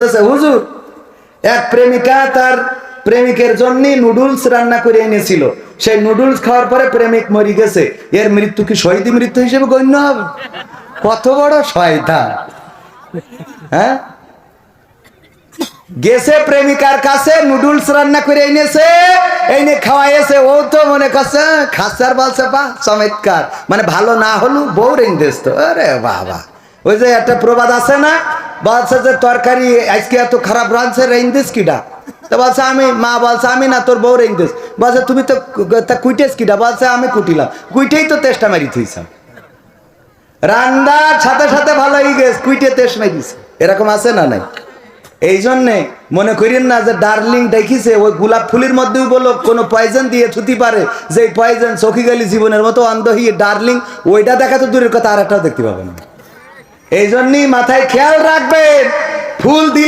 হুজুর, এক প্রেমিকা তার প্রেমিকের জন্য নুডলস রান্না করে এনেছিল। সেই নুডলস খাওয়ার পরে প্রেমিক মরে গেছে। এর মৃত্যু কি শহীদ মৃত্যু হিসেবে গণ্য হবে? কত বড় শয়তান! হ্যাঁ, গেছে প্রেমিকার কাছে, নুডলস রান্না করে এনেছে, এনে খাওয়াইছে। ও তো মনে করছে খাসার বলছে বা চমৎকার, মানে ভালো না হলো বউ রেঞ্জেস তো। আরে বাবা, ওই যে একটা প্রবাদ আছে না, বলছে যে তরকারি আজকে এত খারাপ রাঁধছে, রেঞ্জেস কিডা? তো বলছে আমি। মা বলছে আমি না, তোর বউ রেঞ্জেস। বলছে তুমি তো কুইটেস কিডা? বলছে আমি কুটিলাম। কুইটেই তো তেষ্টা মারি থইছাম। রান্নার সাথে সাথে ভালো হয়ে গেছে, কুইটে তেষ্টা মারিছে। এরকম আছে না নাই? এই জন্যে মনে করেন না যে ডার্লিং দেখিছে ওই গোলাপ ফুলের মধ্যেও বলো কোনো পয়জন দিয়ে থুতি পারে, যে পয়জন চোখে গেলি জীবনের মতো অন্ধ হয়ে ডার্লিং, ওইটা দেখা তো দূরের কথা, আর একটাও দেখতে পাবে না। এই জন্যই মাথায় খেয়াল রাখবেন, ফুল দিলে